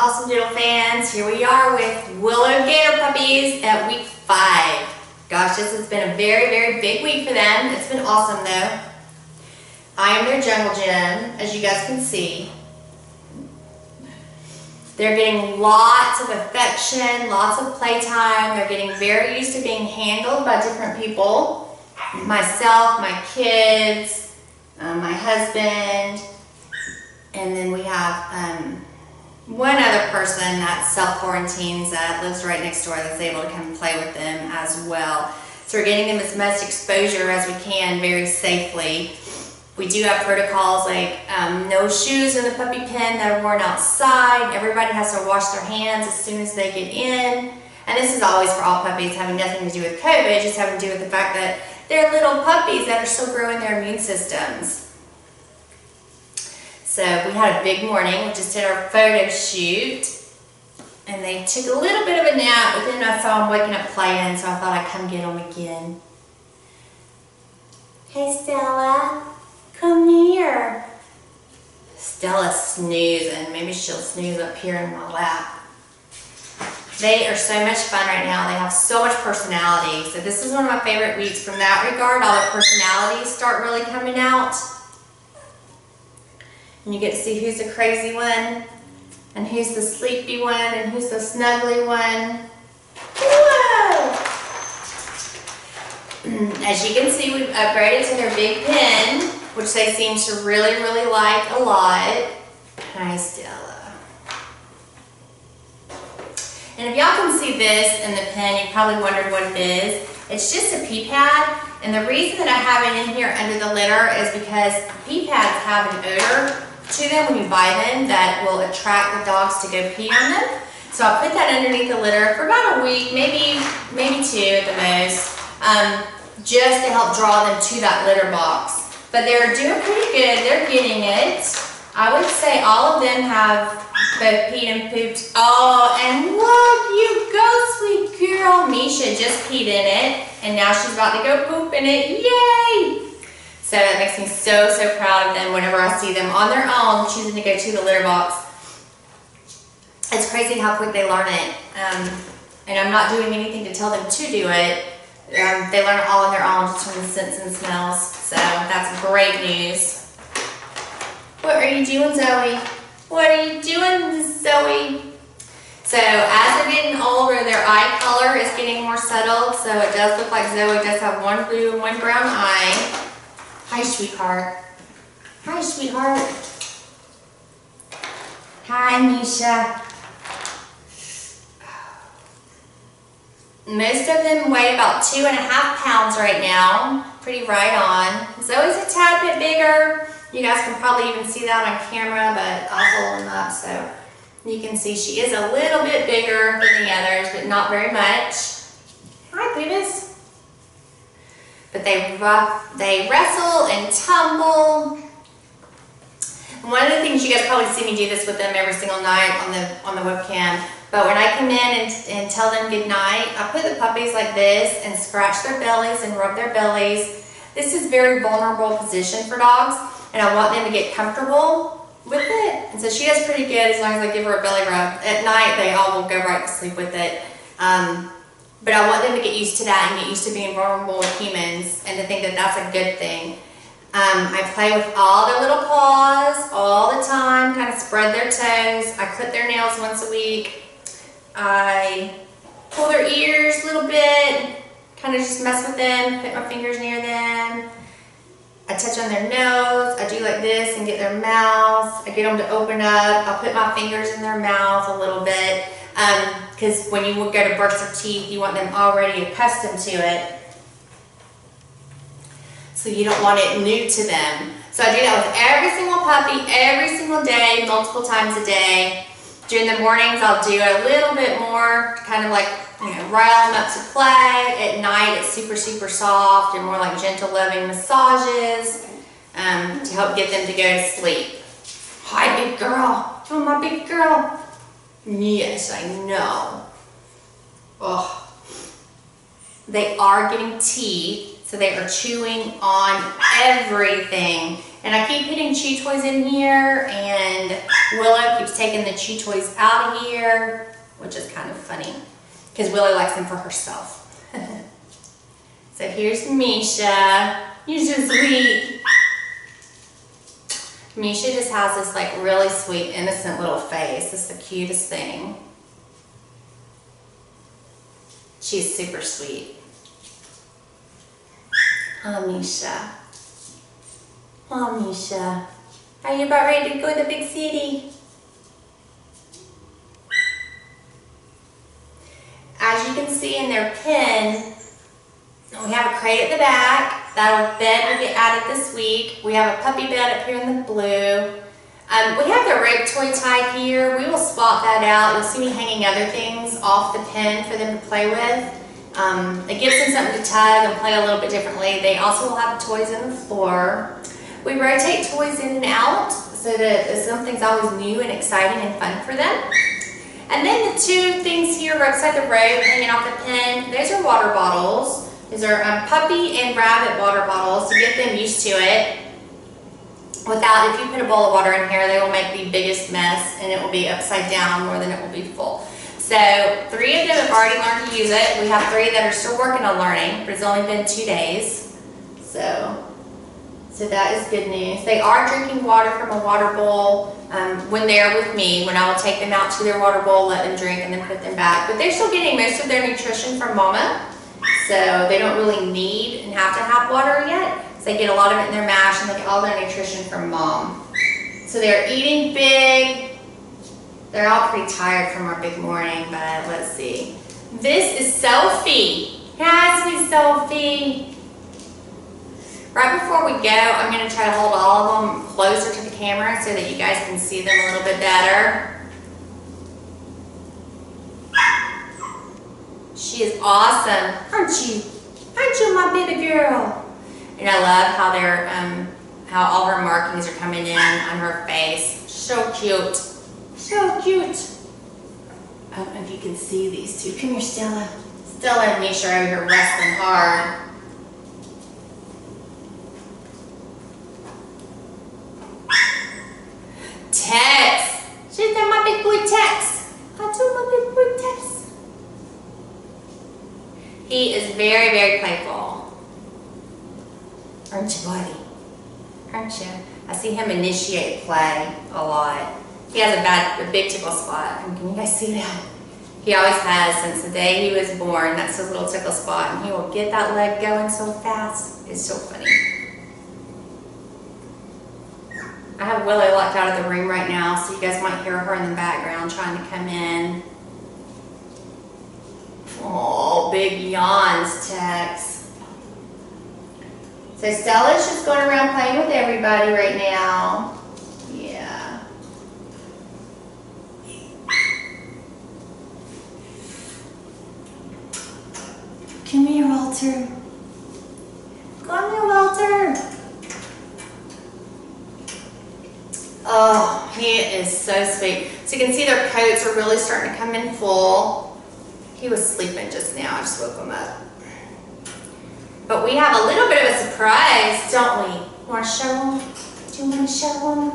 AussieDoodle fans. Here we are with Willow Gator puppies at week 5. Gosh, this has been a very, very big week for them. It's been awesome though. I am their jungle gym, as you guys can see. They're getting lots of affection, lots of playtime. They're getting very used to being handled by different people. Myself, my kids, my husband, and then we have one other person that self-quarantines that lives right next door that's able to come and play with them as well. So we're getting them as much exposure as we can very safely. We do have protocols like no shoes in the puppy pen that are worn outside. Everybody has to wash their hands as soon as they get in. And this is always for all puppies, having nothing to do with COVID, just having to do with the fact that they're little puppies that are still growing their immune systems. So we had a big morning. We just did our photo shoot. And they took a little bit of a nap, but then I saw them waking up playing, so I thought I'd come get them again. Hey Stella, come here. Stella's snoozing. Maybe she'll snooze up here in my lap. They are so much fun right now. They have so much personality. So this is one of my favorite weeks from that regard. All their personalities start really coming out. And you get to see who's the crazy one, and who's the sleepy one, and who's the snuggly one. Whoa! As you can see, we've upgraded to their big pen, which they seem to really, really like a lot. Hi, Stella. And if y'all can see this in the pen, you probably wondered what it is. It's just a pee pad, and the reason that I have it in here under the litter is because pee pads have an odor to them when you buy them that will attract the dogs to go pee on them. So I'll put that underneath the litter for about a week, maybe 2 at the most, just to help draw them to that litter box. But they're doing pretty good. They're getting it. I would say all of them have both peed and pooped. Oh, and look, you go, sweet girl. Misha just peed in it, and now she's about to go poop in it. Yay! So that makes me so, so proud of them whenever I see them on their own choosing to go to the litter box. It's crazy how quick they learn it. And I'm not doing anything to tell them to do it. They learn it all on their own just from the scents and smells. So that's great news. What are you doing, Zoe? What are you doing, Zoe? So as they're getting older, their eye color is getting more settled. So it does look like Zoe does have one blue and one brown eye. Hi, sweetheart. Hi, sweetheart. Hi, Misha. Most of them weigh about 2.5 pounds right now. Pretty right on. Zoe's a tad bit bigger. You guys can probably even see that on camera, but I'll hold them up so you can see she is a little bit bigger than the others, but not very much. Hi, Puppies. But they wrestle and tumble. One of the things, you guys probably see me do this with them every single night on the webcam, but when I come in and tell them good night, I put the puppies like this and scratch their bellies and rub their bellies. This is a very vulnerable position for dogs, and I want them to get comfortable with it. And so she does pretty good as long as I give her a belly rub. At night, they all will go right to sleep with it. But I want them to get used to that and get used to being vulnerable with humans and to think that that's a good thing. I play with all their little paws all the time, kind of spread their toes. I clip their nails once a week. I pull their ears a little bit, kind of just mess with them, put my fingers near them. I touch on their nose. I do like this and get their mouth. I get them to open up. I'll put my fingers in their mouth a little bit. Because when you go to brush their teeth, you want them already accustomed to it. So you don't want it new to them. So I do that with every single puppy, every single day, multiple times a day. During the mornings, I'll do a little bit more, kind of like, rile them up to play. At night, it's super, super soft and more like gentle, loving massages to help get them to go to sleep. Hi, big girl. Oh, my big girl. Yes, I know. Oh, they are getting teeth, so they are chewing on everything. And I keep putting chew toys in here, and Willow keeps taking the chew toys out of here, which is kind of funny because Willow likes them for herself. So here's Misha. You're so sweet. Misha just has this like really sweet, innocent little face. It's the cutest thing. She's super sweet. Oh, Misha. Oh, Misha. Are you about ready to go to the big city? As you can see in their pen, we have a crate at the back. That bed will get added this week. We have a puppy bed up here in the blue. We have the rope toy type here. We will swap that out. You'll see me hanging other things off the pen for them to play with. It gives them something to tug and play a little bit differently. They also will have toys on the floor. We rotate toys in and out so that something's always new and exciting and fun for them. And then the two things here outside the rope hanging off the pen, those are water bottles. These are puppy and rabbit water bottles to get them used to it. Without, if you put a bowl of water in here, they will make the biggest mess and it will be upside down more than it will be full. So 3 of them have already learned to use it. We have 3 that are still working on learning, but it's only been 2 days. So that is good news. They are drinking water from a water bowl when they're with me, when I will take them out to their water bowl, let them drink, and then put them back. But they're still getting most of their nutrition from Mama, so they don't really need and have to have water yet. So they get a lot of it in their mash, and they get all their nutrition from Mom. So they're eating big. They're all pretty tired from our big morning, but let's see. This is Sophie. Hi, sweet Sophie. Right before we go, I'm going to try to hold all of them closer to the camera so that you guys can see them a little bit better. She is awesome, aren't you? Aren't you my baby girl? And I love how they're, how all her markings are coming in on her face. So cute. So cute. I don't know if you can see these two. Come here, Stella. Stella and Misha are over here wrestling hard. Tex. She's got my big boy Tex. I told my big boy Tex. He is very, very playful. Aren't you, buddy? Aren't you? I see him initiate play a lot. He has a big tickle spot. Can you guys see that? He always has since the day he was born. That's his little tickle spot, and he will get that leg going so fast. It's so funny. I have Willow locked out of the room right now, so you guys might hear her in the background trying to come in. Oh, big yawns, Tex. So Stella's just going around playing with everybody right now. Yeah. Come here, Walter. Come here, Walter. Oh, he is so sweet. So you can see their coats are really starting to come in full. He was sleeping just now. I just woke him up. But we have a little bit of a surprise, don't we? You want to show him? Do you want to show him?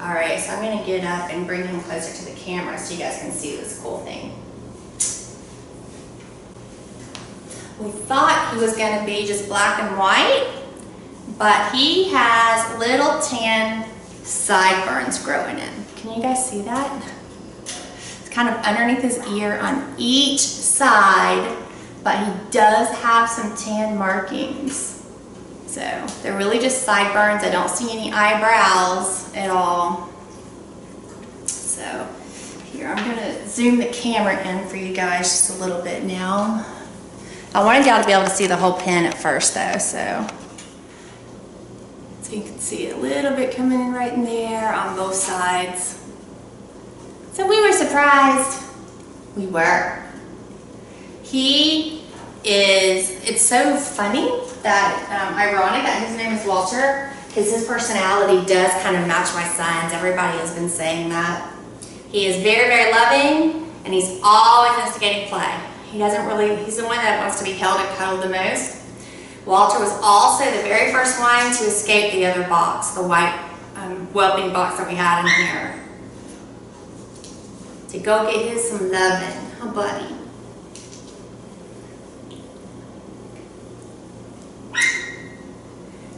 All right, so I'm going to get up and bring him closer to the camera so you guys can see this cool thing. We thought he was going to be just black and white, but he has little tan sideburns growing in. Can you guys see that? It's kind of underneath his ear on each side, but he does have some tan markings. So they're really just sideburns. I don't see any eyebrows at all. So here, I'm gonna zoom the camera in for you guys just a little bit now. I wanted y'all to be able to see the whole pen at first though, so you can see a little bit coming in right in there on both sides. So we were surprised. We were. He is, it's so funny that, ironic that his name is Walter, because his personality does kind of match my son's. Everybody has been saying that. He is very, very loving, and he's always instigating play. He doesn't really, he's the one that wants to be held and cuddled the most. Walter was also the very first one to escape the other box, the white whelping box that we had in here. To go get his some loving, huh, buddy?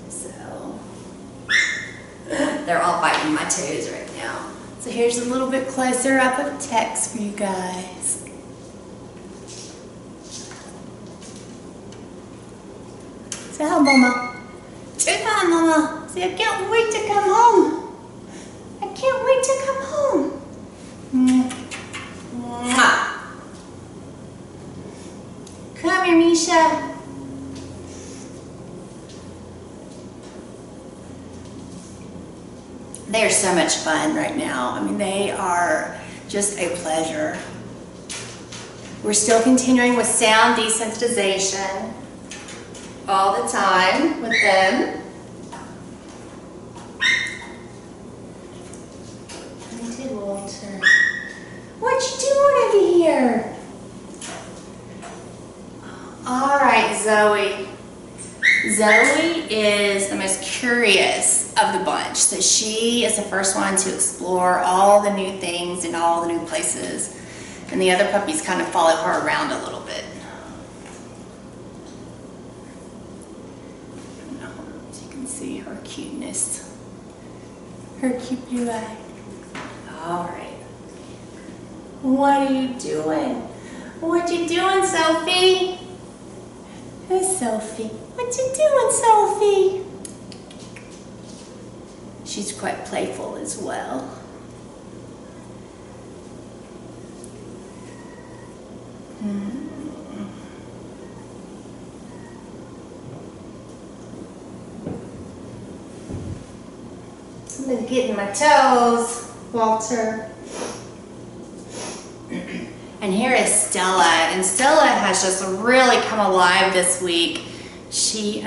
So, they're all biting my toes right now. So here's a little bit closer up of text for you guys. Say hi, Mama. Say hi, Mama. Say, I can't wait to come home. I can't wait to come home. Mwah. Come here, Misha. They are so much fun right now. I mean, they are just a pleasure. We're still continuing with sound desensitization all the time with them. I did, Walter. What you doing over here? All right, Zoe. Zoe is the most curious of the bunch. So she is the first one to explore all the new things and all the new places. And the other puppies kind of follow her around a little bit. So you can see her cuteness. Her cute blue eye. All right. What are you doing? What you doing, Sophie? Who's Sophie? What you doing, Sophie? She's quite playful as well. Somebody's getting my toes, Walter. And here is Stella, and Stella has just really come alive this week. She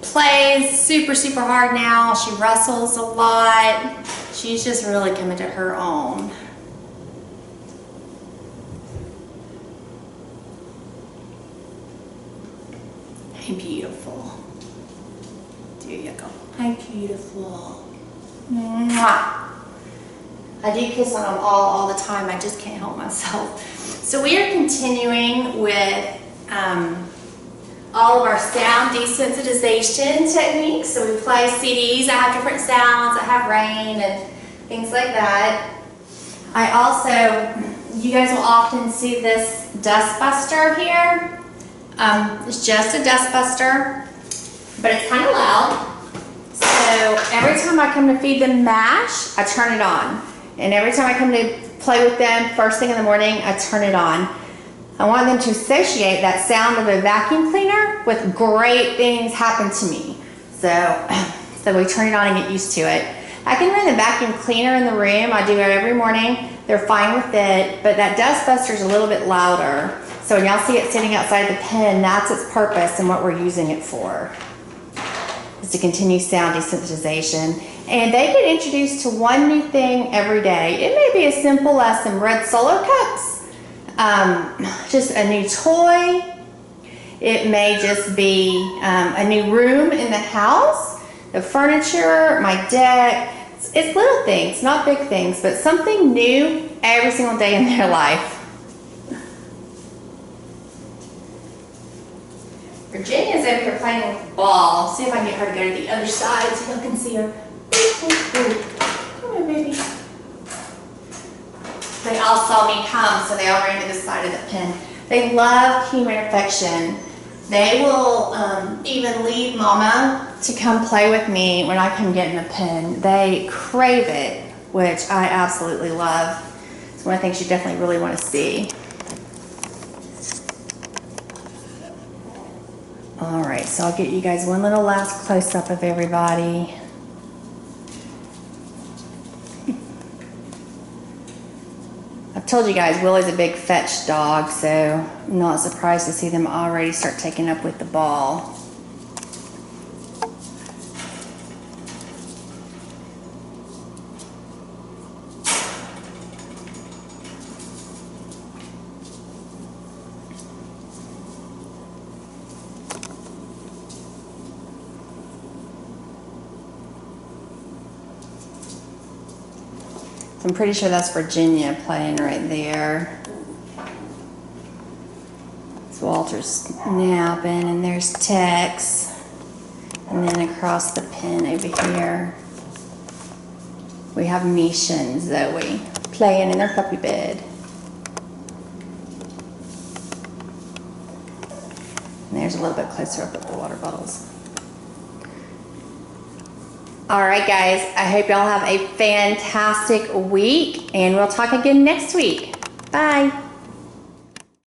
plays super hard now. She wrestles a lot. She's just really coming to her own. Hey, beautiful. There you go. Hi, beautiful. Mwah. I do kiss on them all the time. I just can't help myself. So we are continuing with all of our sound desensitization techniques. So we play CDs. I have different sounds. I have rain and things like that. I also, you guys will often see this dust buster here. It's just a dust buster, but it's kind of loud. So every time I come to feed them mash, I turn it on. And every time I come to play with them first thing in the morning, I turn it on. I want them to associate that sound of a vacuum cleaner with great things happen to me. So we turn it on and get used to it. I can run the vacuum cleaner in the room. I do it every morning. They're fine with it, but that dust buster is a little bit louder. So when y'all see it sitting outside the pen, that's its purpose and what we're using it for, is to continue sound desensitization. And they get introduced to one new thing every day. It may be as simple as some red Solo cups, just a new toy. It may just be a new room in the house, the furniture, my deck. It's little things, not big things, but something new every single day in their life. Virginia's over here playing with the ball. See if I can get her to go to the other side so y'all can see her. Come here, baby. They all saw me come, so they all ran to the side of the pen. They love human affection. They will even leave Mama to come play with me when I come get in the pen. They crave it, which I absolutely love. It's one of the things you definitely really want to see. All right, so I'll get you guys one little last close-up of everybody. I've told you guys, Willow's a big fetch dog, so I'm not surprised to see them already start taking up with the ball. So I'm pretty sure that's Virginia playing right there. So Walter's napping, and there's Tex. And then across the pen over here, we have Misha and Zoe playing in their puppy bed. And there's a little bit closer up at the water bottles. All right, guys, I hope y'all have a fantastic week, and we'll talk again next week. Bye.